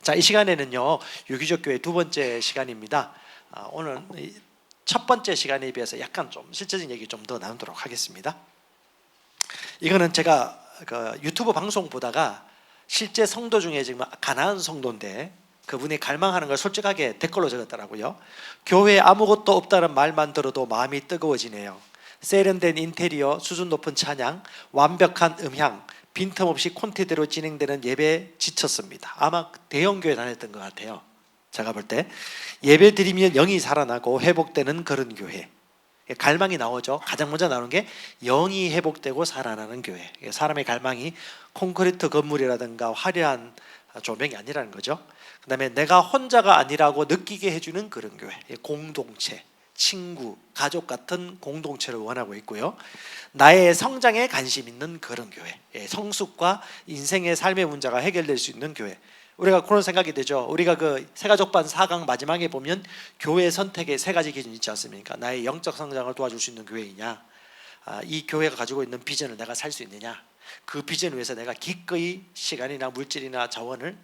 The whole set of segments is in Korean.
자, 이 시간에는요, 유기적 교회 두 번째 시간입니다. 오늘 첫 번째 시간에 비해서 약간 좀 실제적인 얘기 좀 더 나누도록 하겠습니다. 이거는 제가 유튜브 방송 보다가 실제 성도 중에 지금 가난한 성도인데 그분이 갈망하는 걸 솔직하게 댓글로 적었더라고요. 교회에 아무것도 없다는 말만 들어도 마음이 뜨거워지네요. 세련된 인테리어, 수준 높은 찬양, 완벽한 음향, 빈틈없이 콘티대로 진행되는 예배에 지쳤습니다. 아마 대형교회 다녔던 것 같아요. 제가 볼 때 예배 드리면 영이 살아나고 회복되는 그런 교회, 갈망이 나오죠. 가장 먼저 나오는 게 영이 회복되고 살아나는 교회. 사람의 갈망이 콘크리트 건물이라든가 화려한 조명이 아니라는 거죠. 그 다음에 내가 혼자가 아니라고 느끼게 해주는 그런 교회, 공동체, 친구, 가족 같은 공동체를 원하고 있고요. 나의 성장에 관심 있는 그런 교회, 성숙과 인생의 삶의 문제가 해결될 수 있는 교회. 우리가 그런 생각이 되죠. 우리가 그 세가족반 4강 마지막에 보면 교회 선택의 세 가지 기준이 있지 않습니까? 나의 영적 성장을 도와줄 수 있는 교회이냐, 이 교회가 가지고 있는 비전을 내가 살 수 있느냐, 그 비전을 위해서 내가 기꺼이 시간이나 물질이나 자원을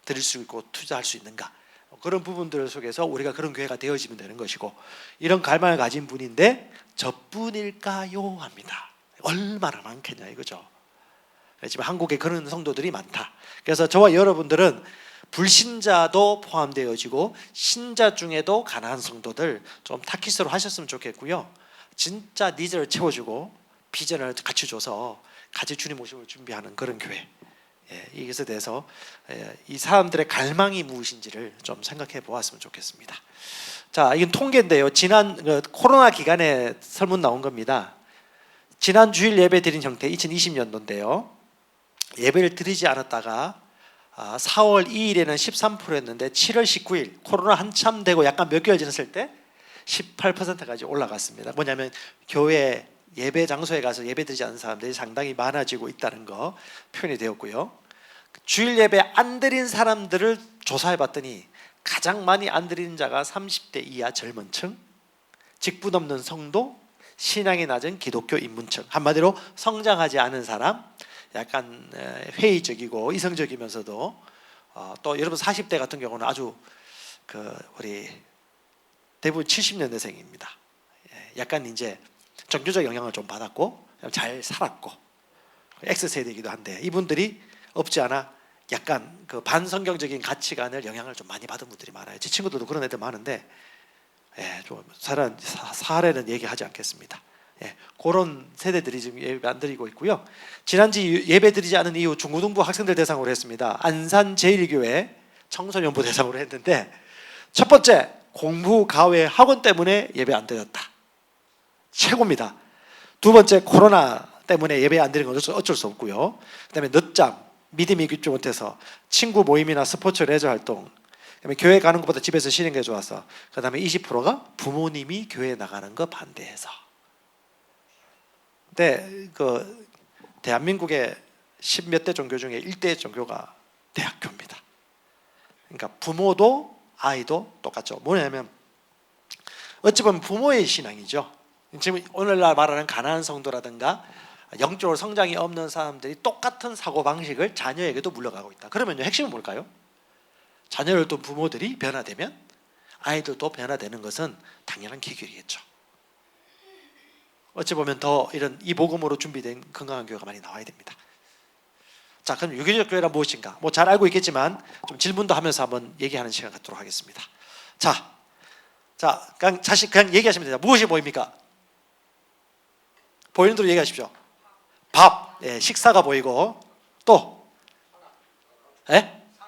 드릴 수 있고 투자할 수 있는가, 그런 부분들 속에서 우리가 그런 교회가 되어지면 되는 것이고, 이런 갈망을 가진 분인데 저뿐일까요? 합니다. 얼마나 많겠냐 이거죠. 지금 한국에 그런 성도들이 많다. 그래서 저와 여러분들은 불신자도 포함되어지고 신자 중에도 가난한 성도들 좀 타깃으로 하셨으면 좋겠고요. 진짜 니즈를 채워주고 비전을 같이 줘서 같이 주님 모심을 준비하는 그런 교회, 이것에 대해서 이 사람들의 갈망이 무엇인지를 좀 생각해 보았으면 좋겠습니다. 자, 이건 통계인데요. 지난 코로나 기간에 설문 나온 겁니다. 지난 주일 예배 드린 형태 2020년도인데요. 예배를 드리지 않았다가 4월 2일에는 13%였는데 7월 19일 코로나 한참 되고 약간 몇 개월 지났을 때 18%까지 올라갔습니다. 뭐냐면 교회 예배 장소에 가서 예배 드리지 않는 사람들이 상당히 많아지고 있다는 거 표현이 되었고요. 주일 예배 안 드린 사람들을 조사해 봤더니 가장 많이 안 드리는 자가 30대 이하 젊은 층, 직분 없는 성도, 신앙이 낮은 기독교 입문층. 한마디로 성장하지 않은 사람, 약간 회의적이고 이성적이면서도 또 여러분 40대 같은 경우는 아주 우리 대부분 70년대생입니다. 약간 이제 종교적 영향을 좀 받았고 잘 살았고 X세대이기도 한데, 이분들이 없지 않아 약간 그 반성경적인 가치관을 영향을 좀 많이 받은 분들이 많아요. 제 친구들도 그런 애들 많은데, 좀 사례는 얘기하지 않겠습니다. 그런 세대들이 지금 예배 안 드리고 있고요. 지난주 예배 드리지 않은 이후 중고등부 학생들 대상으로 했습니다. 안산제일교회 청소년부 대상으로 했는데, 첫 번째 공부, 가외, 학원 때문에 예배 안 드렸다. 최고입니다. 두 번째 코로나 때문에 예배 안 드리는 건 어쩔 수 없고요. 그 다음에 늦잠, 믿음이 깊지 못해서 친구 모임이나 스포츠 레저 활동, 그다음에 교회 가는 것보다 집에서 쉬는 게 좋아서, 그 다음에 20%가 부모님이 교회 나가는 거 반대해서. 근데 대한민국의 10몇 대 종교 중에 1대 종교가 대학교입니다. 그러니까 부모도 아이도 똑같죠. 뭐냐면 어찌 보면 부모의 신앙이죠. 지금 오늘날 말하는 가난한 성도라든가 영적으로 성장이 없는 사람들이 똑같은 사고방식을 자녀에게도 물려가고 있다. 그러면요, 핵심은 뭘까요? 자녀를 둔 부모들이 변화되면 아이들도 변화되는 것은 당연한 기결이겠죠. 어찌 보면 더 이 복음으로 준비된 건강한 교회가 많이 나와야 됩니다. 자, 그럼 유기적 교회란 무엇인가? 뭐 잘 알고 있겠지만 좀 질문도 하면서 한번 얘기하는 시간 갖도록 하겠습니다. 자, 그냥 얘기하시면 됩니다. 무엇이 보입니까? 보이는 대로 얘기하십시오. 밥, 식사가 보이고, 또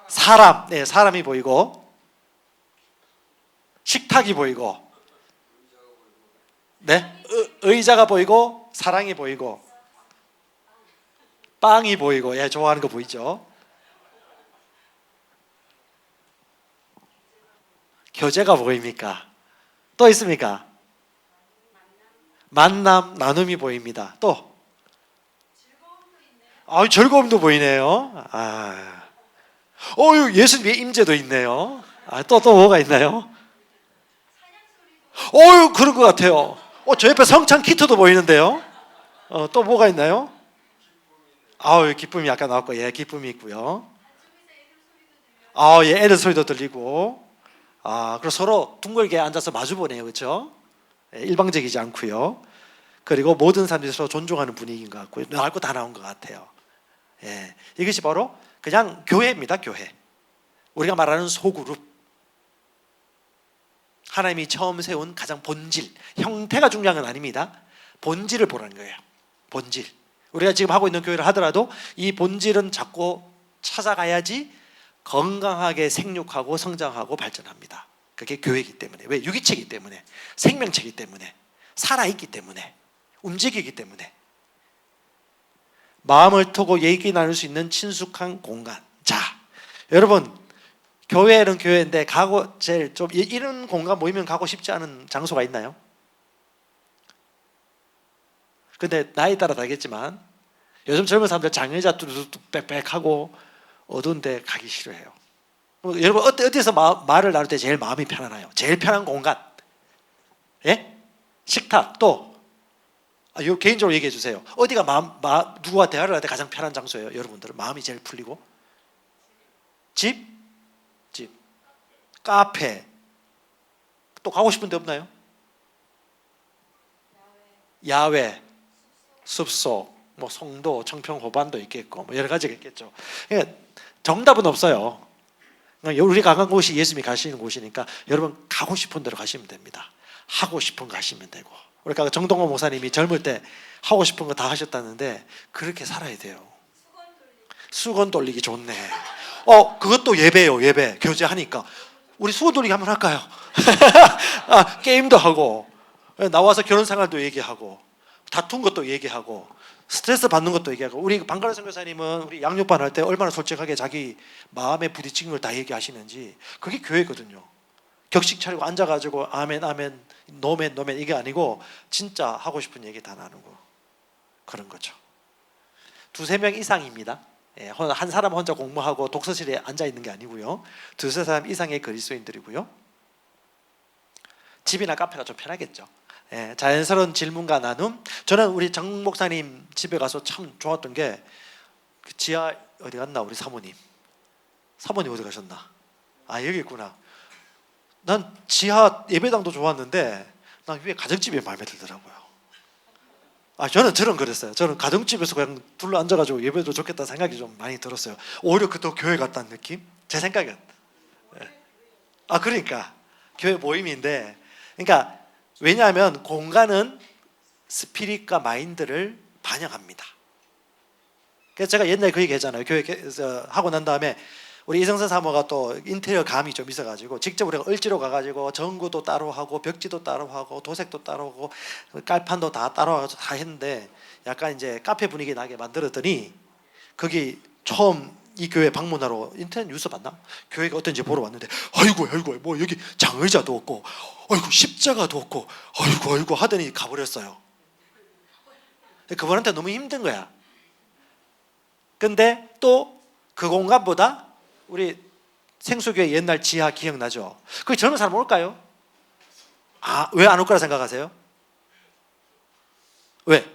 사람, 사람이 보이고, 식탁이 보이고, 의자가 보이고, 사랑이 보이고, 빵이 보이고, 좋아하는 거 보이죠? 교제가 보입니까? 또 있습니까? 만남, 나눔이 보입니다. 또 즐거움도 보이네요. 예수님의 임재도 있네요. 또 뭐가 있나요? 그런 것 같아요. 저 옆에 성찬 키트도 보이는데요. 또 뭐가 있나요? 기쁨이 아까 나왔고, 기쁨이 있고요. 예, 애들 소리도 들리고, 그리고 서로 둥글게 앉아서 마주 보네요, 그렇죠? 일방적이지 않고요. 그리고 모든 사람들이 서로 존중하는 분위기인 것 같고요. 나올 거 다 나온 것 같아요. 예, 이것이 바로 그냥 교회입니다, 교회. 우리가 말하는 소그룹. 하나님이 처음 세운 가장 본질, 형태가 중요한 건 아닙니다. 본질을 보라는 거예요. 본질. 우리가 지금 하고 있는 교회를 하더라도 이 본질은 자꾸 찾아가야지 건강하게 생육하고 성장하고 발전합니다. 그게 교회이기 때문에. 왜? 유기체이기 때문에, 생명체이기 때문에, 살아있기 때문에, 움직이기 때문에. 마음을 터고 얘기 나눌 수 있는 친숙한 공간. 자, 여러분, 교회는 교회인데 가고 제일 좀 이런 공간 모이면 가고 싶지 않은 장소가 있나요? 근데 나이 따라 다르겠지만 요즘 젊은 사람들 장의자 뚜루뚜 빽빽하고 어두운데 가기 싫어해요. 여러분 어디서 말을 나눌 때 제일 마음이 편하나요? 제일 편한 공간. 예? 식탁. 또 개인적으로 얘기해 주세요. 어디가 누구와 대화를 할 때 가장 편한 장소예요? 여러분들은 마음이 제일 풀리고. 집? 카페. 또 가고 싶은 데 없나요? 야외, 숲속, 뭐 성도, 청평호반도 있겠고 뭐 여러 가지가 있겠죠. 그러니까 정답은 없어요. 우리가 간 곳이 예수님이 가시는 곳이니까 여러분 가고 싶은 데로 가시면 됩니다. 하고 싶은 거 하시면 되고. 우리가 정동호 목사님이 젊을 때 하고 싶은 거 다 하셨다는데 그렇게 살아야 돼요. 수건 돌리기 좋네. 그것도 예배예요. 예배 교제하니까 우리 수건 돌리기 한번 할까요? 게임도 하고 나와서 결혼 생활도 얘기하고 다툰 것도 얘기하고 스트레스 받는 것도 얘기하고. 우리 방가르 선교사님은 우리 양육반 할 때 얼마나 솔직하게 자기 마음에 부딪힌 걸 다 얘기하시는지. 그게 교회거든요. 격식 차리고 앉아가지고 아멘 아멘 노멘 노멘 이게 아니고 진짜 하고 싶은 얘기 다 나누고 그런 거죠. 2-3명 이상입니다. 한 사람 혼자 공부하고 독서실에 앉아있는 게 아니고요. 2-3사람 이상의 그리스도인들이고요. 집이나 카페가 좀 편하겠죠. 자연스러운 질문과 나눔. 저는 우리 정 목사님 집에 가서 참 좋았던 게 그 지하 어디 갔나 우리 사모님 어디 가셨나? 여기 있구나. 난 지하 예배당도 좋았는데 난 위에 가정집이 마음에 들더라고요. 저는 그랬어요. 저는 가정집에서 그냥 둘러 앉아가지고 예배도 좋겠다 생각이 좀 많이 들었어요. 오히려 더 교회 같다는 느낌? 제 생각은. 그러니까 교회 모임인데, 그러니까 왜냐하면 공간은 스피릿과 마인드를 반영합니다. 그래서 제가 옛날에 그 얘기 했잖아요. 교회에서 하고 난 다음에 우리 이성선 사모가 또 인테리어 감이 좀 있어가지고 직접 우리가 을지로 가가지고 전구도 따로 하고 벽지도 따로 하고 도색도 따로 하고 깔판도 다 따로 하고 다 했는데 약간 이제 카페 분위기 나게 만들었더니 거기 처음 이 교회 방문하러 인터넷 뉴스 봤나? 교회가 어떤지 보러 왔는데 아이고 뭐 여기 장의자도 없고 아이고 십자가도 없고 아이고 하더니 가버렸어요. 그분한테 너무 힘든 거야. 근데 또 그 공간보다 우리 생수교회 옛날 지하 기억나죠? 그 젊은 사람 올까요? 왜 안 올 거라 생각하세요? 왜?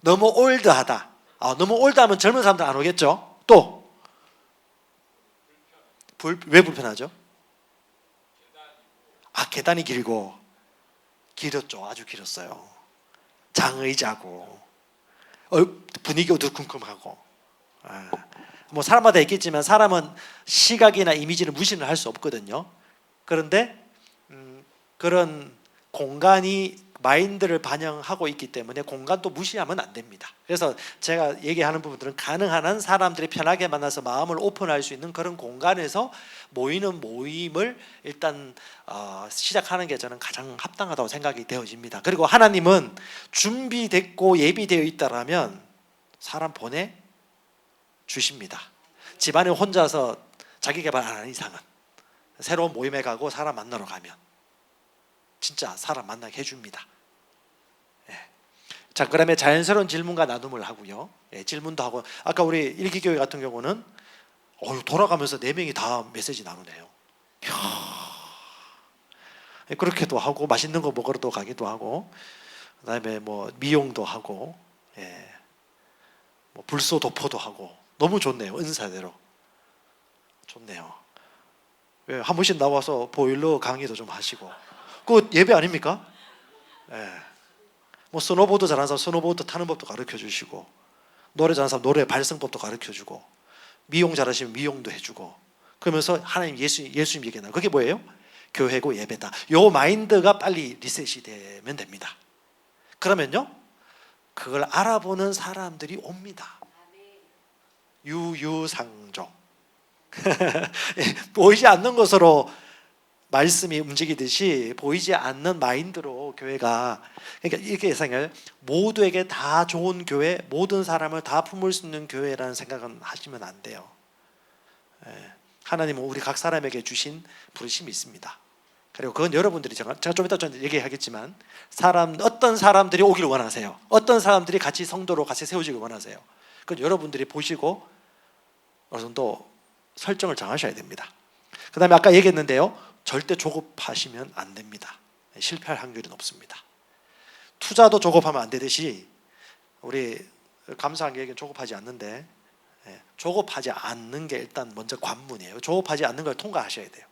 너무 올드하다. 너무 올드하면 젊은 사람들 안 오겠죠? 또? 왜 불편하죠? 계단이 길었죠. 아주 길었어요. 장의자고 분위기 어두컴컴하고. 뭐 사람마다 있겠지만 사람은 시각이나 이미지를 무시를 할 수 없거든요. 그런데 그런 공간이 마인드를 반영하고 있기 때문에 공간도 무시하면 안 됩니다. 그래서 제가 얘기하는 부분들은 가능한 한 사람들이 편하게 만나서 마음을 오픈할 수 있는 그런 공간에서 모이는 모임을 일단 시작하는 게 저는 가장 합당하다고 생각이 되어집니다. 그리고 하나님은 준비됐고 예비되어 있다라면 사람 보내주십니다. 집안에 혼자서 자기 개발 안 하는 이상은 새로운 모임에 가고 사람 만나러 가면 진짜 사람 만나게 해줍니다. 자, 그다음에 자연스러운 질문과 나눔을 하고요. 질문도 하고. 아까 우리 일기교회 같은 경우는 돌아가면서 4명이 다 메시지 나누네요. 그렇게도 하고 맛있는 거 먹으러 또 가기도 하고, 그다음에 뭐 미용도 하고, 뭐 불소 도포도 하고. 너무 좋네요. 은사대로. 좋네요. 왜, 한 번씩 나와서 보일러 강의도 좀 하시고. 그거 예배 아닙니까? 예. 뭐 스노보드 잘하는 사람 스노보드 타는 법도 가르쳐 주시고, 노래 잘하는 사람 노래 발성법도 가르쳐 주고, 미용 잘하시면 미용도 해주고, 그러면서 하나님 예수님 얘기하는 그게 뭐예요? 교회고 예배다. 요 마인드가 빨리 리셋이 되면 됩니다. 그러면요, 그걸 알아보는 사람들이 옵니다. 유유상종. 보이지 않는 것으로 말씀이 움직이듯이 보이지 않는 마인드로 교회가, 그러니까 이렇게 예상해요. 모두에게 다 좋은 교회, 모든 사람을 다 품을 수 있는 교회라는 생각은 하시면 안 돼요. 하나님은 우리 각 사람에게 주신 부르심이 있습니다. 그리고 그건 여러분들이, 제가 좀 이따 좀 얘기하겠지만, 어떤 사람들이 오기를 원하세요? 어떤 사람들이 같이 성도로 같이 세워지길 원하세요? 그건 여러분들이 보시고 어느 정도 설정을 정하셔야 됩니다. 그 다음에 아까 얘기했는데요, 절대 조급하시면 안 됩니다. 실패할 확률이 높습니다. 투자도 조급하면 안 되듯이, 우리 감사한 게 얘기는 조급하지 않는데, 조급하지 않는 게 일단 먼저 관문이에요. 조급하지 않는 걸 통과하셔야 돼요.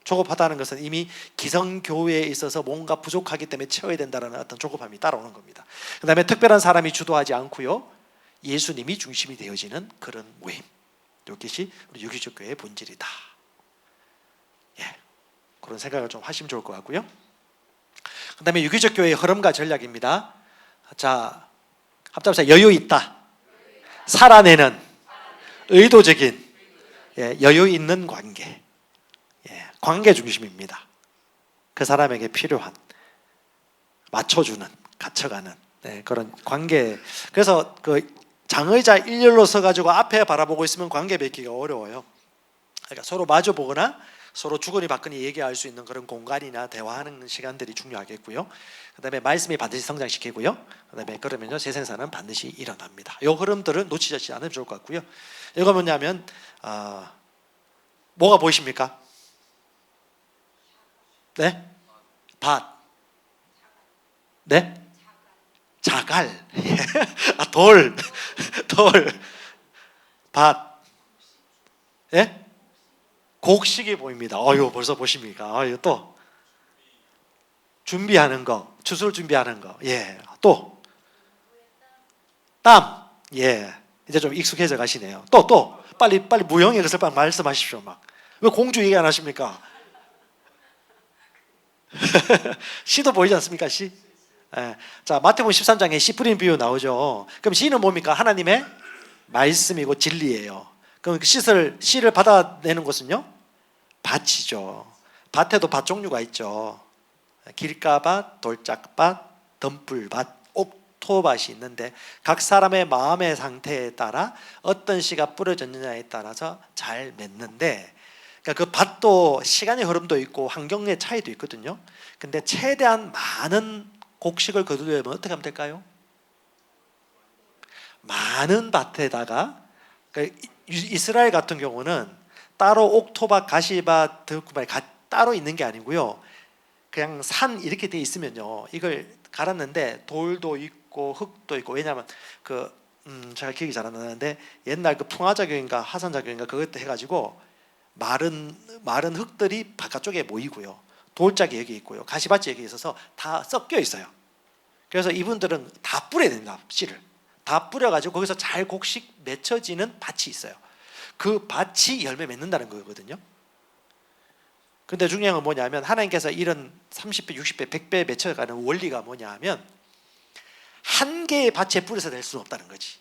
조급하다는 것은 이미 기성교회에 있어서 뭔가 부족하기 때문에 채워야 된다는 어떤 조급함이 따라오는 겁니다. 그 다음에 특별한 사람이 주도하지 않고요, 예수님이 중심이 되어지는 그런 모임, 이것이 우리 유기적 교회의 본질이다. 그런 생각을 좀 하시면 좋을 것 같고요. 그 다음에 유기적 교회의 흐름과 전략입니다. 자, 합작사 여유 있다, 살아내는 의도적인, 여유 있는 관계, 관계 중심입니다. 그 사람에게 필요한, 맞춰주는, 갇혀가는 그런 관계. 그래서 그 장의자 일렬로 서가지고 앞에 바라보고 있으면 관계 맺기가 어려워요. 그러니까 서로 마주보거나 서로 주거니 받거니 얘기할 수 있는 그런 공간이나 대화하는 시간들이 중요하겠고요. 그 다음에 말씀이 반드시 성장시키고요. 그 다음에 그러면요, 새 생산은 반드시 일어납니다. 이 흐름들은 놓치지 않으면 좋을 것 같고요. 이거 뭐냐면, 뭐가 보이십니까? 네? 밭. 네? 자갈. 돌. 밭. 예? 곡식이 보입니다. 이거 벌써 보십니까? 이거 또 준비하는 거, 추수를 준비하는 거. 또 땀. 이제 좀 익숙해져 가시네요. 또 빨리 무형의 것을 빨리 말씀하십시오. 막 왜 공주 얘기 안 하십니까? 씨도 보이지 않습니까? 씨. 자, 마태복음 13장에 씨 뿌리는 비유 나오죠. 그럼 씨는 뭡니까? 하나님의 말씀이고 진리예요. 그럼 씨를 받아내는 것은요, 밭이죠. 밭에도 밭 종류가 있죠. 길가밭, 돌짝밭, 덤불밭, 옥토밭이 있는데, 각 사람의 마음의 상태에 따라 어떤 씨가 뿌려졌느냐에 따라서 잘 맺는데, 그러니까 그 밭도 시간의 흐름도 있고 환경의 차이도 있거든요. 근데 최대한 많은 곡식을 거두려면 어떻게 하면 될까요? 많은 밭에다가, 그러니까 이스라엘 같은 경우는 따로 옥토밭, 가시밭, 들국밭이 따로 있는 게 아니고요, 그냥 산 이렇게 돼 있으면요, 이걸 갈았는데 돌도 있고 흙도 있고. 왜냐하면 제가 기억이 잘 안 나는데, 옛날 그 풍화작용인가 하산작용인가 그것도 해가지고 마른 흙들이 바깥쪽에 모이고요, 돌짝이 여기 있고요, 가시밭이 여기 있어서 다 섞여 있어요. 그래서 이분들은 다 뿌려야 됩니다. 씨를 다 뿌려가지고 거기서 잘 곡식 맺혀지는 밭이 있어요. 그 밭이 열매 맺는다는 거거든요. 근데 중요한 건 뭐냐면, 하나님께서 이런 30배, 60배, 100배 맺혀가는 원리가 뭐냐 하면, 한 개의 밭에 뿌려서 될 수는 없다는 거지.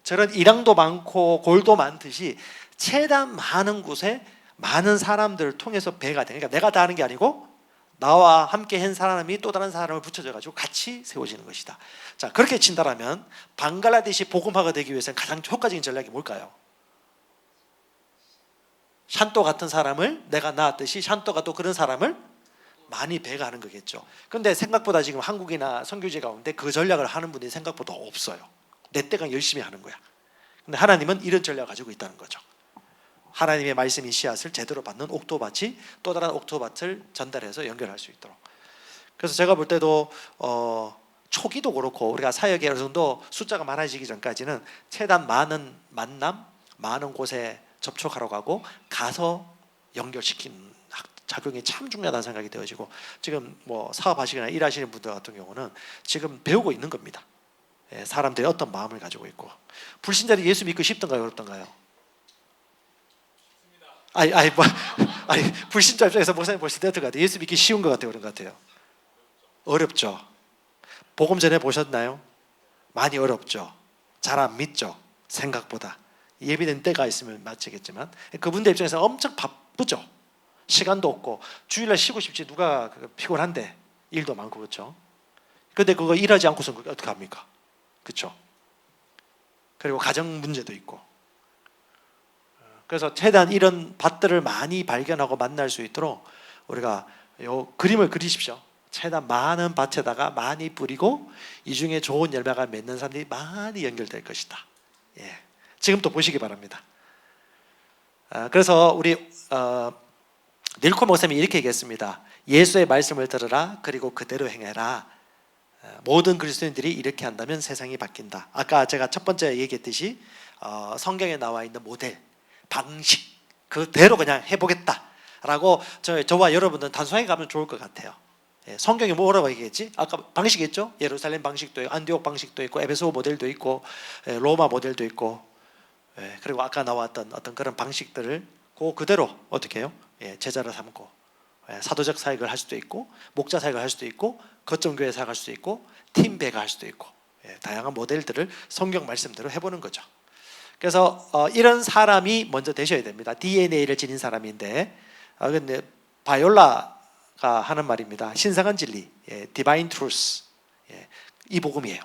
저런 일양도 많고 골도 많듯이 최대한 많은 곳에 많은 사람들을 통해서 배가 돼. 그러니까 내가 다 하는 게 아니고 나와 함께 한 사람이 또 다른 사람을 붙여져 가지고 같이 세워지는 것이다. 자, 그렇게 친다라면 방글라데시 복음화가 되기 위해서는 가장 효과적인 전략이 뭘까요? 샨또 같은 사람을 내가 낳았듯이 샨또가 또 그런 사람을 많이 배가하는 거겠죠. 그런데 생각보다 지금 한국이나 선교지 가운데 그 전략을 하는 분이 생각보다 없어요. 내 때가 열심히 하는 거야. 근데 하나님은 이런 전략을 가지고 있다는 거죠. 하나님의 말씀인 씨앗을 제대로 받는 옥토밭이 또 다른 옥토밭을 전달해서 연결할 수 있도록. 그래서 제가 볼 때도 초기도 그렇고 우리가 사역에 어느 정도 숫자가 많아지기 전까지는 최대한 많은 만남, 많은 곳에 접촉하러 가서 연결시키는 작용이 참 중요하다는 생각이 되어지고, 지금 뭐 사업하시거나 일하시는 분들 같은 경우는 지금 배우고 있는 겁니다. 사람들이 어떤 마음을 가지고 있고. 불신자들이 예수 믿고 쉽던가요, 어렵던가요? 아니, 불신자 입장에서 목사님 보실 때 어떨 것 같아요? 예수 믿기 쉬운 것 같아요, 그런 것 같아요? 어렵죠. 복음 전에 보셨나요? 많이 어렵죠. 잘 안 믿죠. 생각보다. 예비된 때가 있으면 맞지겠지만 그분들 입장에서 엄청 바쁘죠. 시간도 없고 주일날 쉬고 싶지 누가 피곤한데, 일도 많고. 그렇죠. 근데 그거 일하지 않고서 어떻게 합니까? 그렇죠. 그리고 가정 문제도 있고. 그래서 최대한 이런 밭들을 많이 발견하고 만날 수 있도록 우리가 요 그림을 그리십시오. 최대한 많은 밭에다가 많이 뿌리고 이 중에 좋은 열매가 맺는 사람들이 많이 연결될 것이다. 지금부터 보시기 바랍니다. 그래서 우리 닐코 목사님이 이렇게 얘기했습니다. 예수의 말씀을 들으라, 그리고 그대로 행해라. 모든 그리스도인들이 이렇게 한다면 세상이 바뀐다. 아까 제가 첫 번째 얘기했듯이 성경에 나와 있는 모델, 방식 그대로 그냥 해보겠다라고 저와 여러분들은 단순하게 가면 좋을 것 같아요. 성경이 뭐라고 얘기했지? 아까 방식이 있죠? 예루살렘 방식도 있고, 안디옥 방식도 있고, 에베소 모델도 있고, 로마 모델도 있고, 그리고 아까 나왔던 어떤 그런 방식들을 그대로 어떻게 해요? 제자를 삼고 사도적 사역을 할 수도 있고, 목자 사역을 할 수도 있고, 거점교회 사역을 할 수도 있고, 팀배가 할 수도 있고, 다양한 모델들을 성경 말씀대로 해보는 거죠. 그래서 이런 사람이 먼저 되셔야 됩니다. DNA를 지닌 사람인데, 근데 바이올라가 하는 말입니다. 신성한 진리, Divine Truth, 이 복음이에요.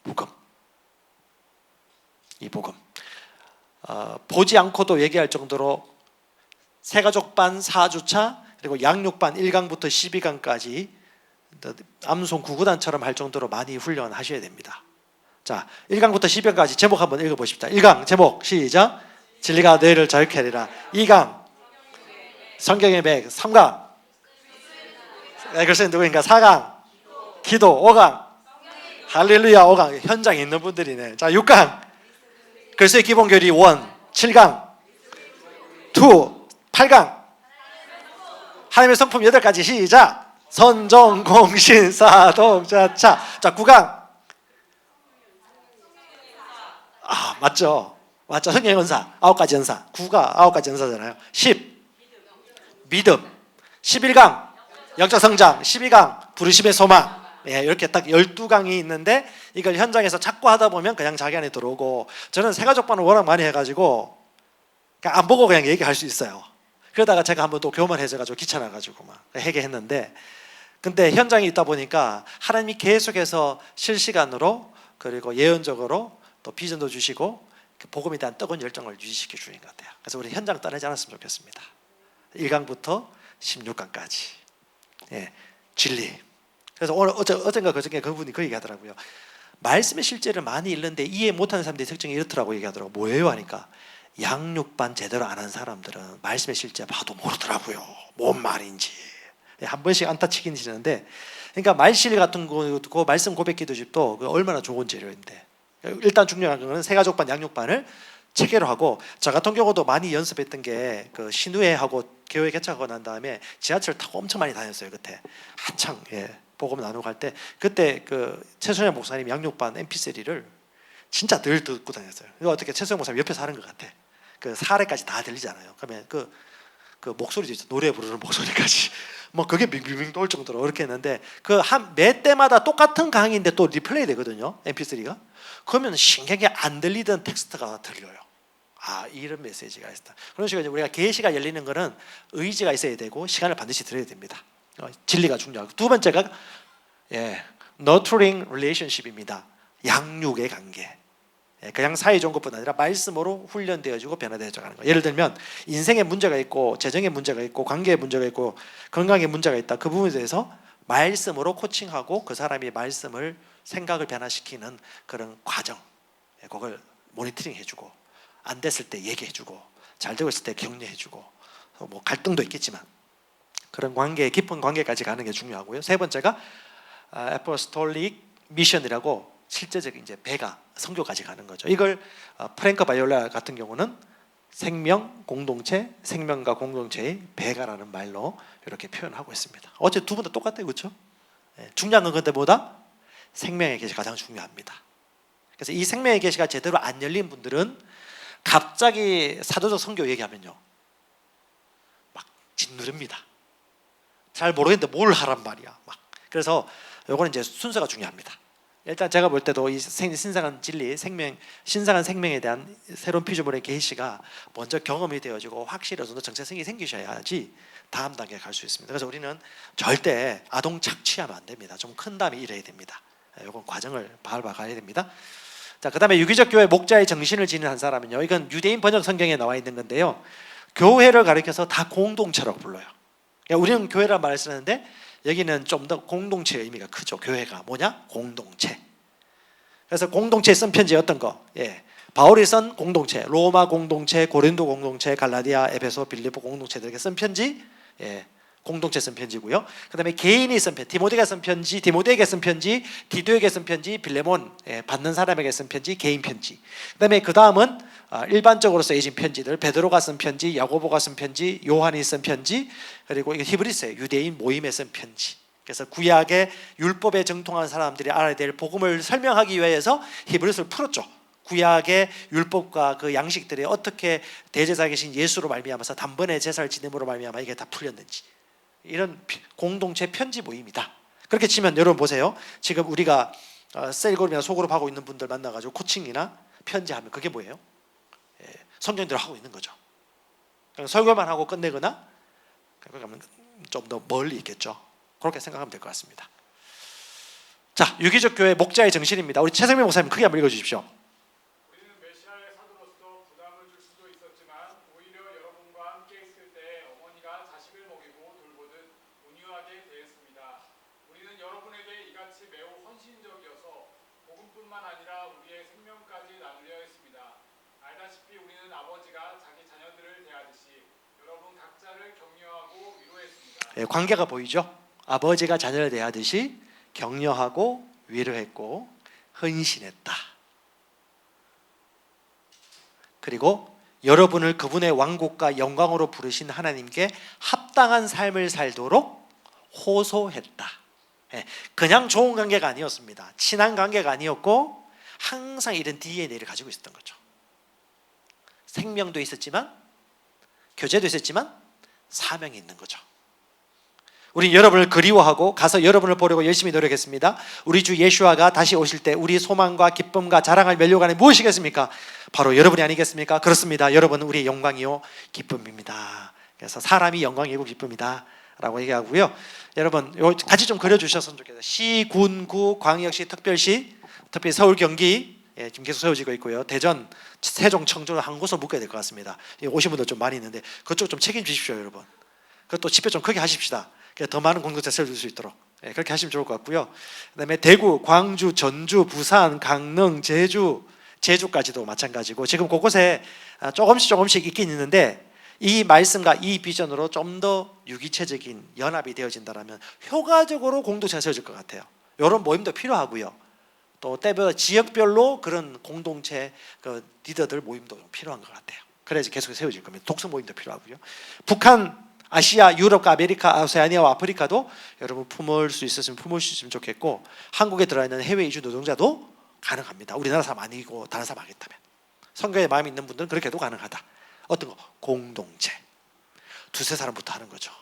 복음. 이 복음. 보지 않고도 얘기할 정도로 세가족반 4주차, 그리고 양육반 1강부터 12강까지 암송 구구단처럼 할 정도로 많이 훈련하셔야 됩니다. 자, 1강부터 12강까지 제목 한번 읽어보십시다. 1강 제목 시작. 진리가 너희를 자유케 하리라. 2강 성경의 백. 3강 글쎄 누구인가. 4강 기도. 5강 할렐루야. 5강 현장에 있는 분들이네. 자, 6강 글쎄 기본 교리 1. 7강 2. 8강 하나님의 성품 8가지 시작. 선정, 공신, 사동, 자차. 자, 9강 맞죠? 성경의 은사 9가지 은사. 9가 9가지 은사잖아요. 10 믿음. 11강 영적 성장. 12강 부르심의 소망. 이렇게 딱 12강이 있는데, 이걸 현장에서 찾고 하다 보면 그냥 자기 안에 들어오고, 저는 세가족반을 워낙 많이 해가지고 그냥 안 보고 그냥 얘기할 수 있어요. 그러다가 제가 한번 또 교만해져가지고 귀찮아가지고 막 회개했는데, 근데 현장에 있다 보니까 하나님이 계속해서 실시간으로 그리고 예언적으로 또 비전도 주시고 복음에 대한 뜨거운 열정을 유지시켜 주는 것 같아요. 그래서 우리 현장 떠나지 않았으면 좋겠습니다. 1강부터 16강까지 진리. 그래서 오늘 어젠가 그저께 그분이 그 얘기하더라고요. 말씀의 실제를 많이 읽는데 이해 못하는 사람들의 특징이 이렇더라고 얘기하더라고. 뭐예요? 하니까 양육반 제대로 안 한 사람들은 말씀의 실제 봐도 모르더라고요. 뭔 말인지. 한 번씩 안타 치긴 치는데, 그러니까 말실 같은 거, 말씀 고백 기도집도 얼마나 좋은 재료인데, 일단 중요한 거는 세가족반 양육반을 체계로 하고, 저 같은 경우도 많이 연습했던 게 그 신우회하고 교회 개척하고 난 다음에 지하철 타고 엄청 많이 다녔어요. 그때 한창 복음 나누고 할 때, 그때 그 최소영 목사님 양육반 MP3를 진짜 늘 듣고 다녔어요. 이거 어떻게 최소영 목사님 옆에서 하는 것 같아. 그 사례까지 다 들리잖아요. 그러면 그 목소리도 있죠. 노래 부르는 목소리까지. 뭐 그게 빙빙빙 돌 정도로 그렇게 했는데, 매 때마다 똑같은 강의인데 또 리플레이 되거든요. MP3가. 그러면 신경이 안 들리던 텍스트가 들려요. 이런 메시지가 있다. 그런 식으로 우리가 계시가 열리는 거는 의지가 있어야 되고 시간을 반드시 들여야 됩니다. 진리가 중요하고, 두 번째가 nurturing relationship입니다. 양육의 관계. 그냥 사회 좋은 것뿐 아니라 말씀으로 훈련되어지고 변화되어져 가는 거예요. 예를 들면 인생에 문제가 있고, 재정에 문제가 있고, 관계에 문제가 있고, 건강에 문제가 있다. 그 부분에 대해서 말씀으로 코칭하고 그 사람이 말씀을, 생각을 변화시키는 그런 과정, 그걸 모니터링 해주고, 안 됐을 때 얘기해주고, 잘 되고 있을 때 격려해주고, 뭐 갈등도 있겠지만 그런 관계, 깊은 관계까지 가는 게 중요하고요. 세 번째가 apostolic mission이라고 실제적인 이제 배가 선교까지 가는 거죠. 이걸 프랭크 바이올라 같은 경우는 생명, 공동체, 생명과 공동체의 배가라는 말로 이렇게 표현하고 있습니다. 어째 두 분 다 똑같아요, 그렇죠? 중요한 건 근데 뭐다? 생명의 계시가 가장 중요합니다. 그래서 이 생명의 계시가 제대로 안 열린 분들은 갑자기 사도적 성교 얘기하면요, 막 짓누릅니다. 잘 모르겠는데 뭘 하란 말이야. 막. 그래서 요거는 이제 순서가 중요합니다. 일단 제가 볼 때도 이 신성한 진리, 신성한 생명에 대한 새로운 피조물의 계시가 먼저 경험이 되어지고 확실히 어느 정도 정체성이 생기셔야지 다음 단계에 갈 수 있습니다. 그래서 우리는 절대 아동 착취하면 안 됩니다. 좀 큰 다음에 이래야 됩니다. 이건 과정을 밟아가야 됩니다. 자, 그다음에 유기적 교회 목자의 정신을 지닌 한 사람은요, 이건 유대인 번역 성경에 나와 있는 건데요, 교회를 가리켜서 다 공동체라고 불러요. 우리는 교회란 말을 쓰는데 여기는 좀 더 공동체의 의미가 크죠. 교회가 뭐냐? 공동체. 그래서 공동체에 쓴 편지 어떤 거? 바울이 쓴 공동체, 로마 공동체, 고린도 공동체, 갈라디아, 에베소, 빌립보 공동체들에게 쓴 편지, 공동체 쓴 편지고요. 그다음에 개인이 쓴 편지, 디모데가 쓴 편지, 디모데에게 쓴 편지, 디도에게 쓴 편지, 빌레몬 받는 사람에게 쓴 편지, 개인 편지. 그다음에 그 다음은 일반적으로 쓰여진 편지들, 베드로가 쓴 편지, 야고보가 쓴 편지, 요한이 쓴 편지, 그리고 이게 히브리서예요. 유대인 모임에 쓴 편지. 그래서 구약의 율법에 정통한 사람들이 알아야 될 복음을 설명하기 위해서 히브리서를 풀었죠. 구약의 율법과 그 양식들이 어떻게 대제사에 계신 예수로 말미암아서 단번에 제사를 지냄으로 말미암아 이게 다 풀렸는지, 이런 공동체 편지 모임이다. 그렇게 치면 여러분 보세요. 지금 우리가 셀그룹이나 소그룹 하고 있는 분들 만나가지고 코칭이나 편지하면 그게 뭐예요? 성경대로 하고 있는 거죠. 설교만 하고 끝내거나 좀 더 멀리 있겠죠. 그렇게 생각하면 될 것 같습니다. 자, 유기적 교회 목자의 정신입니다. 우리 최성민 목사님 크게 한번 읽어주십시오. 우리는 메시아의 사도로서 부담을 줄 수도 있었지만 오히려 여러분과 함께 있을 때 어머니가 자식을 먹이고 돌보듯 온유하게 대했습니다. 우리는 여러분에게 이같이 매우 헌신적이어서 복음뿐만 아니라 우리의 생명까지 나누려 했습니다. 알다시피 우리는 아버지가 자기 자녀들을 대하듯이 여러분 각자를 격려하고 위로했습니다. 관계가 보이죠? 아버지가 자녀를 대하듯이 격려하고 위로했고 헌신했다. 그리고 여러분을 그분의 왕국과 영광으로 부르신 하나님께 합당한 삶을 살도록 호소했다. 그냥 좋은 관계가 아니었습니다. 친한 관계가 아니었고 항상 이런 DNA를 가지고 있었던 거죠. 생명도 있었지만, 교제도 있었지만 사명이 있는 거죠. 우리 여러분을 그리워하고 가서 여러분을 보려고 열심히 노력했습니다. 우리 주 예수아가 다시 오실 때 우리 소망과 기쁨과 자랑할 면류관이 무엇이겠습니까? 바로 여러분이 아니겠습니까? 그렇습니다. 여러분은 우리의 영광이요 기쁨입니다. 그래서 사람이 영광이고 기쁨이다 라고 얘기하고요. 여러분 같이 좀 그려주셨으면 좋겠어요. 시, 군, 구, 광역시, 특별시, 특히 서울, 경기 지금 계속 세워지고 있고요. 대전, 세종, 청주 한 곳으로 묶어야 될 것 같습니다. 오신 분들 좀 많이 있는데 그쪽 좀 책임지십시오, 여러분. 그것도 집회 좀 크게 하십시다. 더 많은 공동체 세워줄 수 있도록 그렇게 하시면 좋을 것 같고요. 그다음에 대구, 광주, 전주, 부산, 강릉, 제주까지도 마찬가지고 지금 곳곳에 조금씩 있긴 있는데 이 말씀과 이 비전으로 좀 더 유기체적인 연합이 되어진다면 효과적으로 공동체가 세워질 것 같아요. 이런 모임도 필요하고요. 또 때별로 지역별로 그런 공동체 리더들 모임도 필요한 것 같아요. 그래야지 계속 세워질 겁니다. 독서 모임도 필요하고요. 북한, 아시아, 유럽과 아메리카, 오세아니아와 아프리카도 여러분 품을 수 있으면 좋겠고, 한국에 들어와 있는 해외 이주 노동자도 가능합니다. 우리나라 사람 아니고 다른 사람 하겠다면. 선교에 마음이 있는 분들은 그렇게도 가능하다. 어떤 거? 공동체. 두세 사람부터 하는 거죠.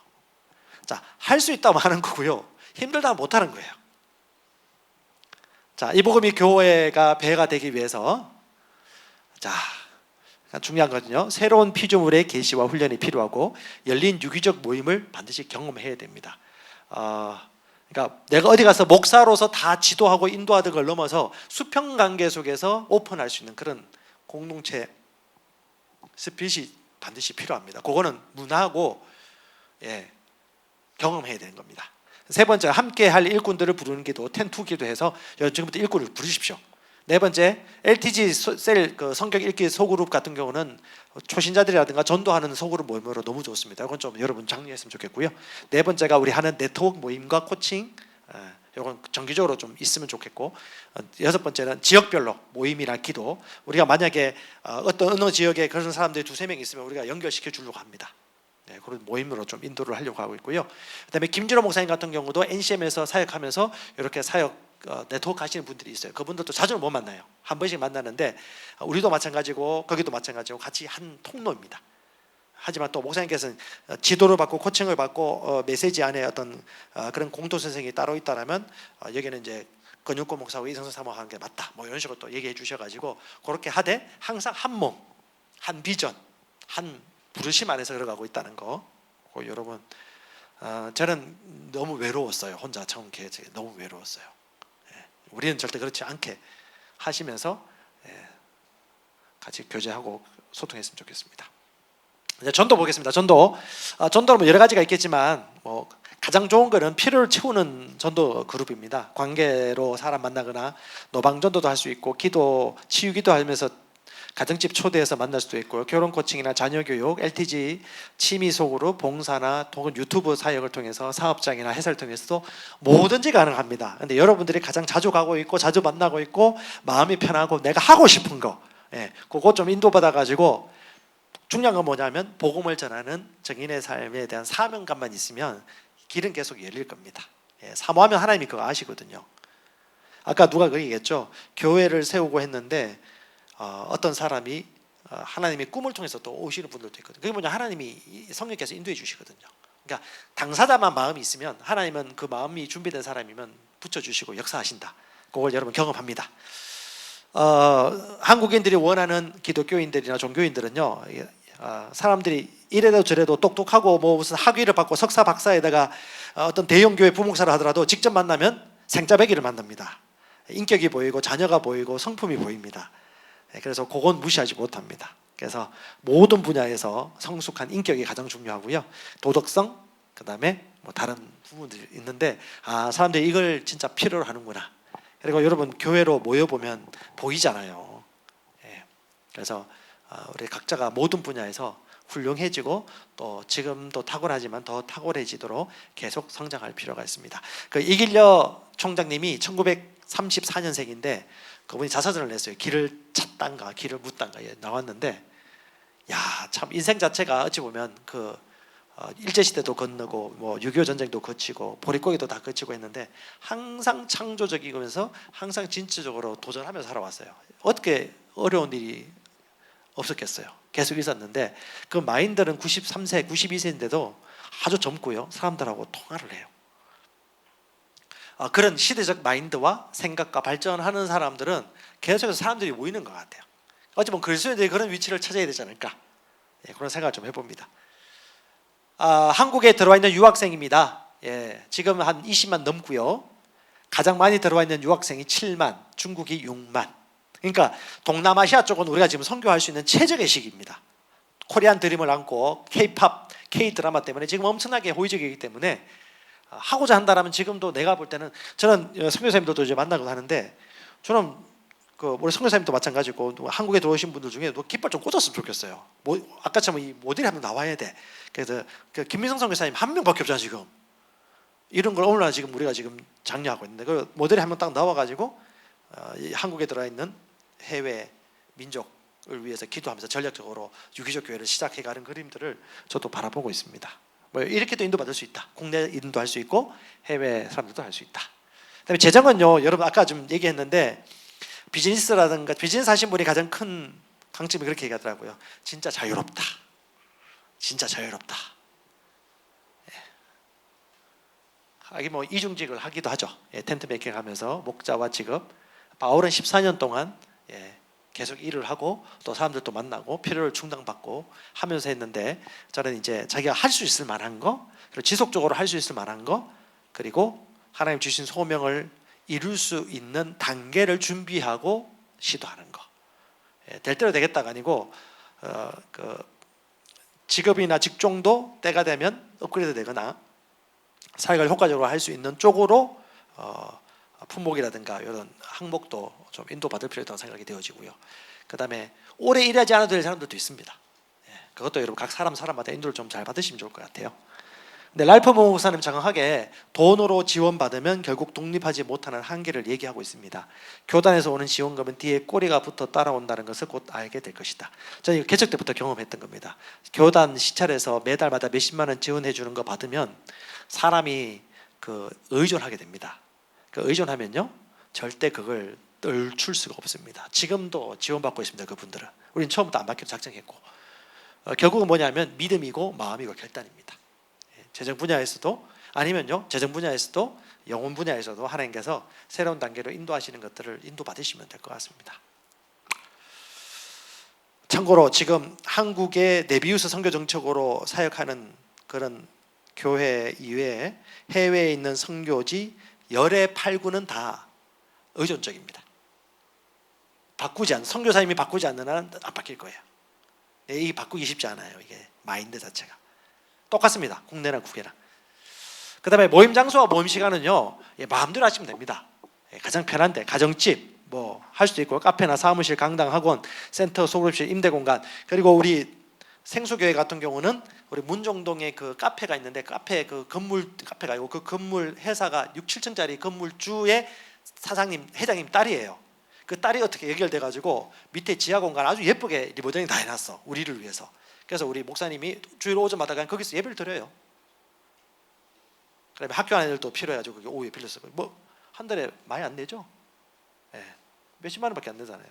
자, 할 수 있다면 하는 거고요. 힘들다면 못 하는 거예요. 자, 이 복음이 교회가 배가 되기 위해서 중요한 거는요, 새로운 피조물의 계시와 훈련이 필요하고 열린 유기적 모임을 반드시 경험해야 됩니다. 그러니까 내가 어디 가서 목사로서 다 지도하고 인도하던 걸 넘어서 수평 관계 속에서 오픈할 수 있는 그런 공동체 스피릿이 반드시 필요합니다. 그거는 문화고 경험해야 되는 겁니다. 세 번째, 함께 할 일꾼들을 부르는 기도, 10-2 기도해서 지금부터 일꾼을 부르십시오. 네 번째, LTG 셀 성경 읽기 소그룹 같은 경우는 초신자들이라든가 전도하는 소그룹 모임으로 너무 좋습니다. 이건 좀 여러분 장려했으면 좋겠고요. 네 번째가 우리 하는 네트워크 모임과 코칭, 이건 정기적으로 좀 있으면 좋겠고, 여섯 번째는 지역별로 모임이나 기도. 우리가 만약에 어떤 어느 지역에 그런 사람들이 두세 명 있으면 우리가 연결시켜 주려고 합니다. 네, 그런 모임으로 좀 인도를 하려고 하고 있고요. 그다음에 김진호 목사님 같은 경우도 NCM에서 사역하면서 이렇게 사역 네트워크 하시는 분들이 있어요. 그분들도 자주는 못 만나요. 한 번씩 만나는데 우리도 마찬가지고 거기도 마찬가지고 같이 한 통로입니다. 하지만 또 목사님께서는 지도를 받고 코칭을 받고 메시지 안에 어떤 그런 공도 선생이 따로 있다라면 여기는 이제 근육고 목사하고 이성서 사모하는 게 맞다. 뭐 이런 식으로 또 얘기해 주셔가지고 그렇게 하되 항상 한 몸, 한 비전, 한 부르심 안에서 걸어가고 있다는 거. 여러분, 저는 너무 외로웠어요. 혼자 처음 계획 너무 외로웠어요. 우리는 절대 그렇지 않게 하시면서 같이 교제하고 소통했으면 좋겠습니다. 이제 전도 보겠습니다. 전도는 뭐 여러 가지가 있겠지만 뭐 가장 좋은 거는 필요를 채우는 전도 그룹입니다. 관계로 사람 만나거나 노방 전도도 할 수 있고, 기도 치유 기도하면서 가정집 초대해서 만날 수도 있고요. 결혼 코칭이나 자녀 교육, LTG, 취미 소그룹, 봉사나 혹은 유튜브 사역을 통해서 사업장이나 회사를 통해서도 뭐든지 가능합니다. 근데 여러분들이 가장 자주 가고 있고 자주 만나고 있고 마음이 편하고 내가 하고 싶은 거, 그거 좀 인도받아 가지고, 중요한 건 뭐냐면 복음을 전하는 증인의 삶에 대한 사명감만 있으면 길은 계속 열릴 겁니다. 사모하면 하나님이 그거 아시거든요. 아까 누가 그 얘기했죠. 교회를 세우고 했는데 어떤 사람이 하나님의 꿈을 통해서 또 오시는 분들도 있거든요. 그게 뭐냐, 하나님이 성령께서 인도해 주시거든요. 그러니까 당사자만 마음이 있으면 하나님은 그 마음이 준비된 사람이면 붙여주시고 역사하신다. 그걸 여러분 경험합니다. 한국인들이 원하는 기독교인들이나 종교인들은요, 사람들이 이래도 저래도 똑똑하고 뭐 무슨 학위를 받고 석사 박사에다가 어떤 대형교회 부목사를 하더라도 직접 만나면 생짜배기를 만납니다. 인격이 보이고 자녀가 보이고 성품이 보입니다. 그래서 그건 무시하지 못합니다. 그래서 모든 분야에서 성숙한 인격이 가장 중요하고요. 도덕성, 그 다음에 뭐 다른 부분들이 있는데 사람들이 이걸 진짜 필요로 하는구나. 그리고 여러분 교회로 모여보면 보이잖아요. 그래서 우리 각자가 모든 분야에서 훌륭해지고 또 지금도 탁월하지만 더 탁월해지도록 계속 성장할 필요가 있습니다. 그 이길려 총장님이 1934년생인데 그분이 자서전을 냈어요. 길을 찾단가 길을 묻단가 나왔는데, 참 인생 자체가 어찌 보면 그 일제시대도 건너고 뭐 6.25 전쟁도 거치고 보릿고개도 다 거치고 했는데 항상 창조적이면서 항상 진취적으로 도전하면서 살아왔어요. 어떻게 어려운 일이 없었겠어요. 계속 있었는데 그 마인드는 93세, 92세인데도 아주 젊고요. 사람들하고 통화를 해요. 그런 시대적 마인드와 생각과 발전하는 사람들은 계속해서 사람들이 모이는 것 같아요. 어찌 보면 그리스도인들이 그런 위치를 찾아야 되지 않을까, 그런 생각을 좀 해봅니다. 한국에 들어와 있는 유학생입니다. 지금 한 20만 넘고요. 가장 많이 들어와 있는 유학생이 7만, 중국이 6만. 그러니까 동남아시아 쪽은 우리가 지금 선교할 수 있는 최적의 시기입니다. 코리안 드림을 안고 K-팝, K-드라마 때문에 지금 엄청나게 호의적이기 때문에 하고자 한다라면 지금도 내가 볼 때는, 저는 선교사님들도 이제 만나고 하는데, 저는 우리 선교사님도 마찬가지고 한국에 들어오신 분들 중에 깃발 좀 꽂았으면 좋겠어요. 아까처럼 이 모델이 한 명 나와야 돼. 그래서 김민성 선교사님 한 명밖에 없잖아 지금. 이런 걸 오늘날 지금 우리가 지금 장려하고 있는데, 그 모델이 한 명 딱 나와가지고 한국에 들어와 있는 해외 민족을 위해서 기도하면서 전략적으로 유기적 교회를 시작해가는 그림들을 저도 바라보고 있습니다. 뭐 이렇게도 인도받을 수 있다. 국내 인도할 수 있고 해외 사람들도 할 수 있다. 그다음에 재정은요, 여러분 아까 좀 얘기했는데 비즈니스라든가 비즈니스 하신 분이 가장 큰 강점이 그렇게 얘기하더라고요. 진짜 자유롭다. 진짜 자유롭다. 하긴 뭐 이중직을 하기도 하죠. 텐트 메이킹 하면서 목자와 직업. 바울은 14년 동안 계속 일을 하고 또 사람들도 만나고 필요를 충당받고 하면서 했는데, 저는 이제 자기가 할 수 있을 만한 거, 그리고 지속적으로 할 수 있을 만한 거, 그리고 하나님 주신 소명을 이룰 수 있는 단계를 준비하고 시도하는 거. 될 대로 되겠다가 아니고 직업이나 직종도 때가 되면 업그레이드 되거나 사역을 효과적으로 할 수 있는 쪽으로 품목이라든가 이런 항목도 좀 인도받을 필요가 있다고 생각이 되어지고요. 그 다음에 오래 일하지 않아도 될 사람들도 있습니다. 그것도 여러분 각 사람마다 인도를 좀 잘 받으시면 좋을 것 같아요. 근데 랄프 목사님 장황하게 돈으로 지원받으면 결국 독립하지 못하는 한계를 얘기하고 있습니다. 교단에서 오는 지원금은 뒤에 꼬리가 붙어 따라온다는 것을 곧 알게 될 것이다. 저는 개척 때부터 경험했던 겁니다. 교단 시찰에서 매달마다 몇십만 원 지원해 주는 거 받으면 사람이 의존하게 됩니다. 의존하면요 절대 그걸 떨칠 수가 없습니다. 지금도 지원받고 있습니다. 그분들은. 우리는 처음부터 안 받기로 작정했고 결국은 뭐냐면 믿음이고 마음이고 결단입니다. 재정 분야에서도 아니면요 재정 분야에서도 영혼 분야에서도 하나님께서 새로운 단계로 인도하시는 것들을 인도받으시면 될 것 같습니다. 참고로 지금 한국의 네비우스 선교 정책으로 사역하는 그런 교회 이외에 해외에 있는 선교지 열의 8구는 다 의존적입니다. 선교사님이 바꾸지 않는 한은 안 바뀔 거예요. 이게 바꾸기 쉽지 않아요. 이게 마인드 자체가 똑같습니다. 국내랑 국외랑. 그 다음에 모임 장소와 모임 시간은요 마음대로 하시면 됩니다. 가장 편한데 가정집 뭐 할 수도 있고 카페나 사무실, 강당, 학원, 센터, 소그룹실, 임대공간. 그리고 우리 생수교회 같은 경우는 우리 문정동에 그 카페가 있는데 카페 그 건물 카페가 아니고 그 건물 회사가 6, 7층짜리 건물주의 사장님 회장님 딸이에요. 그 딸이 어떻게 연결돼 가지고 밑에 지하 공간 아주 예쁘게 리모델링 다 해놨어. 우리를 위해서. 그래서 우리 목사님이 주일 오전마다 그냥 거기서 예배를 드려요. 그다음에 학교 안에들도 필요해가지고 그게 오후에 빌렸어요. 뭐 한 달에 많이 안 내죠? 예, 몇십만 원밖에 안 되잖아요.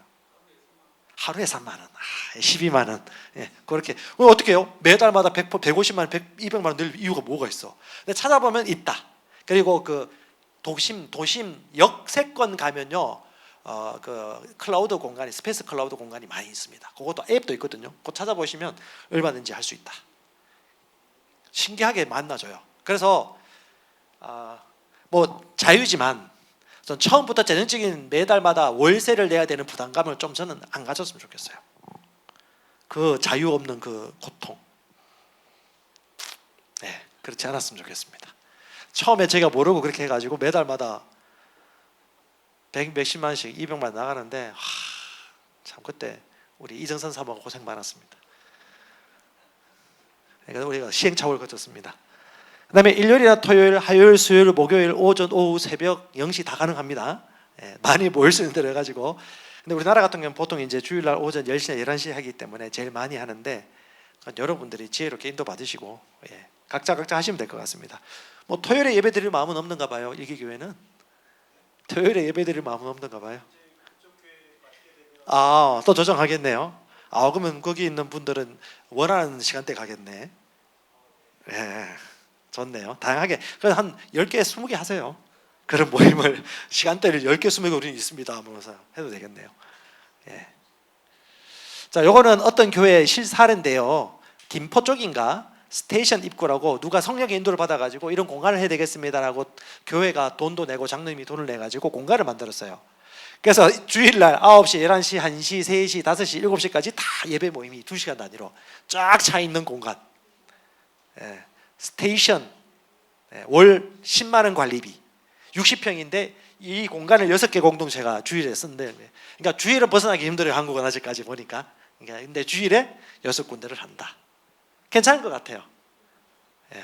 하루에 3만 원, 12만 원. 예, 그렇게 어떻게 해요? 매달마다 150만 원, 200만 원 늘 이유가 뭐가 있어? 근데 찾아보면 있다. 그리고 그 도심 역세권 가면요. 그 클라우드 공간이 스페이스 클라우드 공간이 많이 있습니다. 그것도 앱도 있거든요. 그거 찾아보시면 얼마든지 할 수 있다. 신기하게 만나줘요. 그래서 뭐 자유지만 전 처음부터 재정적인 매달마다 월세를 내야 되는 부담감을 좀 저는 안 가졌으면 좋겠어요. 그 자유 없는 그 고통. 네, 그렇지 않았으면 좋겠습니다. 처음에 제가 모르고 그렇게 해가지고 매달마다 100몇십만 원씩 200만 원 나가는데 참 그때 우리 이정선 사모가 고생 많았습니다. 그러니까 우리가 시행착오를 거쳤습니다. 그 다음에 일요일이나 토요일, 화요일, 수요일, 목요일, 오전, 오후, 새벽, 0시 다 가능합니다. 많이 모일 수 있는 대로 해가지고. 근데 우리나라 같은 경우는 보통 이제 주일날 오전 10시나 11시에 하기 때문에 제일 많이 하는데 여러분들이 지혜롭게 인도 받으시고 각자 하시면 될 것 같습니다. 뭐 토요일에 예배 드릴 마음은 없는가 봐요. 일기교회는 토요일에 예배 드릴 마음은 없는가 봐요. 또 조정하겠네요. 그러면 거기 있는 분들은 원하는 시간대 가겠네. 좋네요. 다양하게 한 10개, 20개 하세요. 그런 모임을 시간대를 10개, 20개 우리는 있습니다 하면서 해도 되겠네요. 자, 요거는 어떤 교회의 실사례인데요. 김포 쪽인가 스테이션 입구라고 누가 성령의 인도를 받아가지고 이런 공간을 해야 되겠습니다라고 교회가 돈도 내고 장로님이 돈을 내가지고 공간을 만들었어요. 그래서 주일날 9시, 11시, 1시, 3시, 5시, 7시까지 다 예배 모임이 2시간 단위로 쫙 차 있는 공간. 스테이션. 월 10만 원 관리비. 60평인데 이 공간을 6개 공동체가 주일에 쓴대. 그러니까 주일을 벗어나기 힘들어요. 한국은 아직까지 보니까. 그러니까 근데 주일에 6군데를 한다. 괜찮은 것 같아요.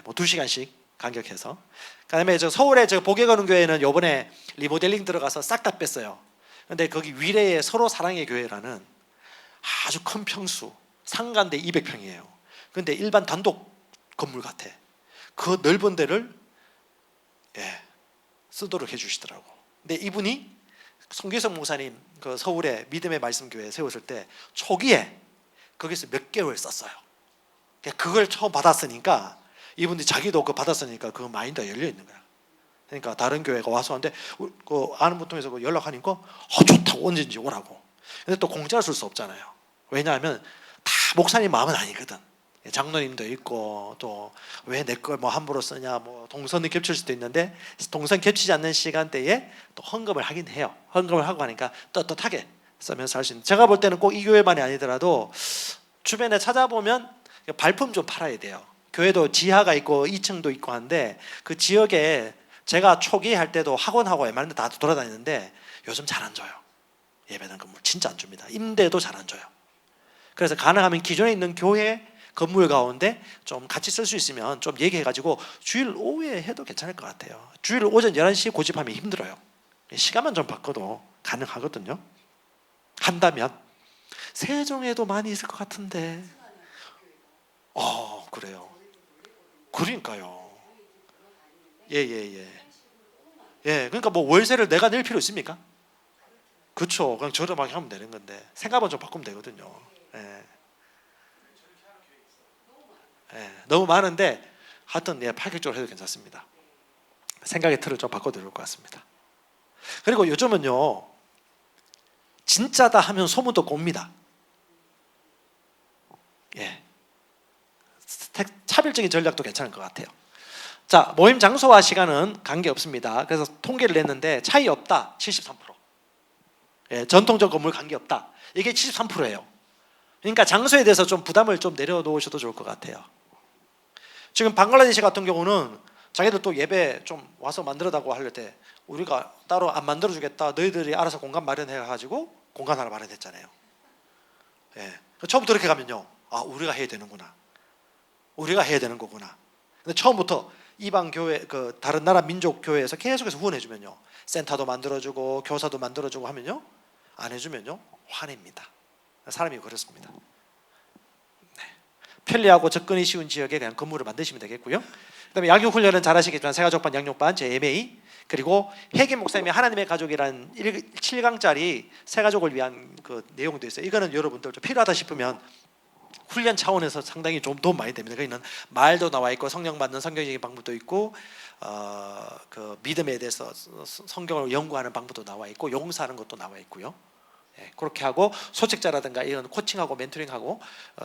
뭐 2시간씩 간격해서. 그다음에 서울에 보계거는 교회는 이번에 리모델링 들어가서 싹 다 뺐어요. 근데 거기 위례의 서로 사랑의 교회라는 아주 큰 평수, 상가인데 200평이에요. 근데 일반 단독 건물 같아. 그 넓은 데를 쓰도록 해주시더라고. 근데 이분이 송기성 목사님 그 서울에 믿음의 말씀 교회 세웠을 때 초기에 거기서 몇 개월 썼어요. 그걸 처음 받았으니까 이분들이 자기도 그거 받았으니까 그 마인드가 열려 있는 거야. 그러니까 다른 교회가 와서 하는데 그 아는 분 통해서 연락하니까 좋다고 언제든지 오라고. 근데 또 공짜로 쓸 수 없잖아요. 왜냐하면 다 목사님 마음은 아니거든. 장로님도 있고 또 왜 내 걸 뭐 함부로 쓰냐 뭐 동선이 겹칠 수도 있는데 동선 겹치지 않는 시간대에 또 헌금을 하긴 해요. 헌금을 하고 하니까 떳떳하게 쓰면서 할 수 있는. 제가 볼 때는 꼭 이 교회만이 아니더라도 주변에 찾아보면 발품 좀 팔아야 돼요. 교회도 지하가 있고 2층도 있고 한데 그 지역에 제가 초기 할 때도 학원하고 웬만한 데 다 돌아다니는데 요즘 잘 안 줘요. 예배당 건물 진짜 안 줍니다. 임대도 잘 안 줘요. 그래서 가능하면 기존에 있는 교회 건물 가운데 좀 같이 쓸 수 있으면 좀 얘기해가지고 주일 오후에 해도 괜찮을 것 같아요. 주일 오전 11시에 고집하면 힘들어요. 시간만 좀 바꿔도 가능하거든요. 한다면 세종에도 많이 있을 것 같은데. 그래요. 그러니까요. 그러니까 뭐 월세를 내가 낼 필요 있습니까? 그렇죠. 그냥 저렴하게 하면 되는 건데 생각만 좀 바꾸면 되거든요. 너무 많은데 하여튼 파격적으로 해도 괜찮습니다. 생각의 틀을 좀 바꿔드릴 것 같습니다. 그리고 요즘은요, 진짜다 하면 소문도 곱니다. 차별적인 전략도 괜찮을 것 같아요. 자, 모임 장소와 시간은 관계없습니다. 그래서 통계를 냈는데 차이 없다 73%. 전통적 건물 관계없다. 이게 73%예요. 그러니까 장소에 대해서 좀 부담을 좀 내려놓으셔도 좋을 것 같아요. 지금 방글라데시 같은 경우는 자기들 또 예배 좀 와서 만들어다고 할 때 우리가 따로 안 만들어주겠다. 너희들이 알아서 공간 마련해가지고 공간 하나 마련했잖아요. 처음부터 이렇게 가면요, 우리가 해야 되는구나. 우리가 해야 되는 거구나. 근데 처음부터 이방 교회, 다른 나라 민족 교회에서 계속해서 후원해주면요, 센터도 만들어주고 교사도 만들어주고 하면요, 안 해주면요 화냅니다. 사람이 그렇습니다. 편리하고 접근이 쉬운 지역에 그냥 건물을 만드시면 되겠고요. 그다음에 양육훈련은 잘 하시겠지만 세가족반, 양육반, JMA, 그리고 해김 목사님의 하나님의 가족이라는 7강짜리 세가족을 위한 그 내용도 있어요. 이거는 여러분들 좀 필요하다 싶으면 훈련 차원에서 상당히 좀 도움 많이 됩니다. 거기는 말도 나와 있고 성령 받는 성경적인 방법도 있고 그 믿음에 대해서 성경을 연구하는 방법도 나와 있고 용서하는 것도 나와 있고요. 그렇게 하고 소책자라든가 이런 코칭하고 멘토링하고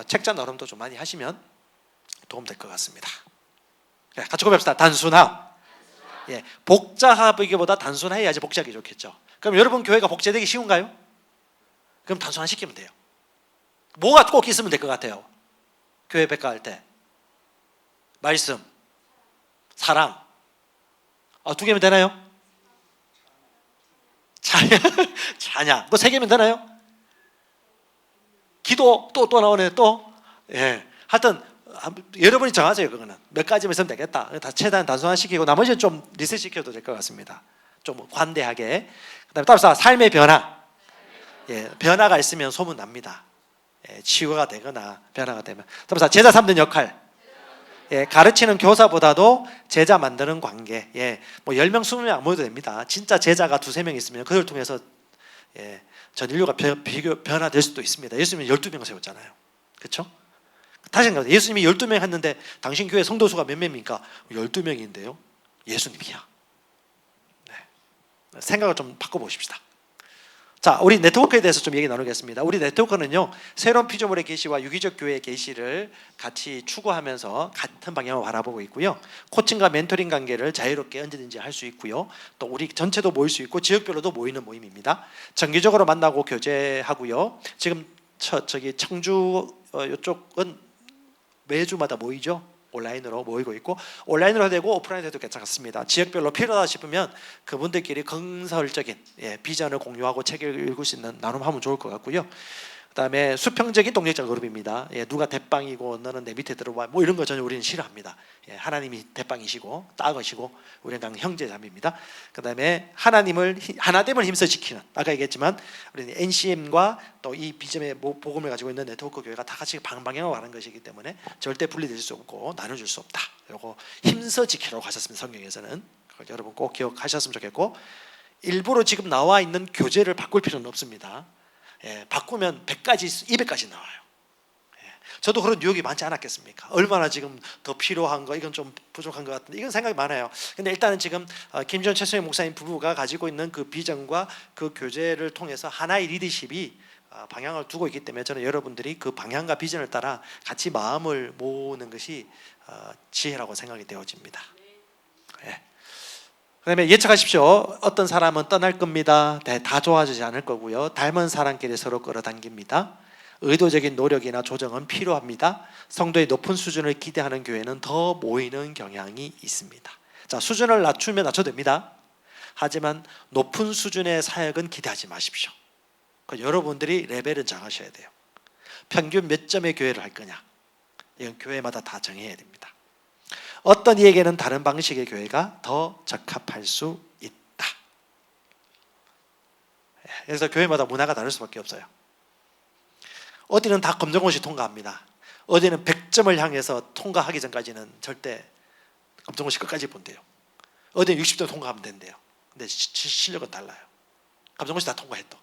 책자 나름도 좀 많이 하시면 도움될 것 같습니다. 같이 고백합시다. 단순하. 복잡하기보다 단순해야지 복잡하기 좋겠죠. 그럼 여러분 교회가 복잡되기 쉬운가요? 그럼 단순화시키면 돼요. 뭐가 꼭 있으면 될 것 같아요? 교회 백과할 때 말씀, 사랑. 2개면 되나요? 찬양. 뭐 3개면 되나요? 기도 또 나오네요. 또. 하여튼 여러분이 정하세요. 그거는 몇 가지만 있으면 되겠다. 다 최대한 단순화시키고 나머지는 좀 리셋시켜도 될 것 같습니다. 좀 관대하게. 그다음에 따라서 삶의 변화. 변화가 있으면 소문 납니다. 치유가 되거나 변화가 되면. 따라서 제자 삼는 역할. 가르치는 교사보다도 제자 만드는 관계. 뭐 10명, 20명 안 모여도 됩니다. 진짜 제자가 2-3명 있으면 그걸 통해서 전 인류가 변화될 수도 있습니다. 예수님이 12명 세웠잖아요. 그렇죠? 다시 생각해보세요. 예수님이 12명 했는데 당신 교회 성도 수가 몇 명입니까? 12명인데요. 예수님이야. 생각을 좀 바꿔보십시다. 자, 우리 네트워크에 대해서 좀 얘기 나누겠습니다. 우리 네트워크는요, 새로운 피조물의 계시와 유기적 교회의 계시를 같이 추구하면서 같은 방향을 바라보고 있고요. 코칭과 멘토링 관계를 자유롭게 언제든지 할 수 있고요. 또 우리 전체도 모일 수 있고 지역별로도 모이는 모임입니다. 정기적으로 만나고 교제하고요. 지금 저기 청주 이쪽은 매주마다 모이죠. 온라인으로 모이고 있고, 온라인으로 해도 되고 오프라인으로 해도 괜찮습니다. 지역별로 필요하다 싶으면 그분들끼리 건설적인 비전을 공유하고 책을 읽을 수 있는 나눔하면 좋을 것 같고요. 그다음에 수평적인 동력자 그룹입니다. 누가 대빵이고 너는 내 밑에 들어와 뭐 이런 거 전혀 우리는 싫어합니다. 하나님이 대빵이시고 따거시고 우리는 그냥 형제자매입니다. 그다음에 하나됨을 힘써 지키는, 아까 얘기했지만 우리는 NCM과 또 이 비전의 복음을 가지고 있는 네트워크 교회가 다 같이 방방향으로 가는 것이기 때문에 절대 분리될 수 없고 나눠줄 수 없다. 요거 힘써 지키라고 하셨습니다. 성경에서는. 그걸 여러분 꼭 기억하셨으면 좋겠고, 일부러 지금 나와 있는 교재를 바꿀 필요는 없습니다. 바꾸면 100가지, 200가지 나와요. 저도 그런 유혹이 많지 않았겠습니까? 얼마나 지금 더 필요한 거, 이건 좀 부족한 것 같은데, 이건 생각이 많아요. 근데 일단은 지금 김지원 최수영 목사님 부부가 가지고 있는 그 비전과 그 교재를 통해서 하나의 리더십이 방향을 두고 있기 때문에 저는 여러분들이 그 방향과 비전을 따라 같이 마음을 모으는 것이 지혜라고 생각이 되어집니다. 그다음에 예측하십시오. 어떤 사람은 떠날 겁니다. 다 좋아지지 않을 거고요. 닮은 사람끼리 서로 끌어당깁니다. 의도적인 노력이나 조정은 필요합니다. 성도의 높은 수준을 기대하는 교회는 더 모이는 경향이 있습니다. 자, 수준을 낮추면 낮춰도 됩니다. 하지만 높은 수준의 사역은 기대하지 마십시오. 여러분들이 레벨은 정하셔야 돼요. 평균 몇 점의 교회를 할 거냐. 이건 교회마다 다 정해야 됩니다. 어떤 이에게는 다른 방식의 교회가 더 적합할 수 있다. 그래서 교회마다 문화가 다를 수밖에 없어요. 어디는 다 검정고시 통과합니다. 어디는 100점을 향해서 통과하기 전까지는 절대 검정고시 끝까지 본대요. 어디는 60점 통과하면 된대요. 근데 실력은 달라요. 검정고시 다 통과했도.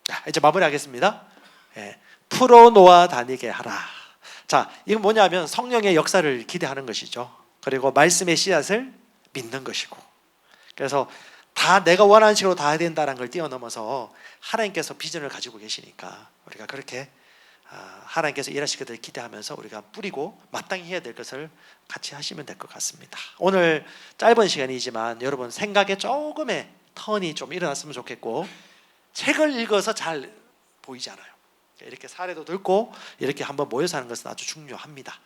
자, 이제 마무리하겠습니다. 풀어놓아 다니게 하라. 자, 이건 뭐냐면 성령의 역사를 기대하는 것이죠. 그리고 말씀의 씨앗을 믿는 것이고. 그래서 다 내가 원하는 식으로 다 해야 된다는 걸 뛰어넘어서 하나님께서 비전을 가지고 계시니까 우리가 그렇게 하나님께서 일하실 것을 기대하면서 우리가 뿌리고 마땅히 해야 될 것을 같이 하시면 될 것 같습니다. 오늘 짧은 시간이지만 여러분 생각에 조금의 턴이 좀 일어났으면 좋겠고, 책을 읽어서 잘 보이지 않아요. 이렇게 사례도 듣고 이렇게 한번 모여서 하는 것은 아주 중요합니다.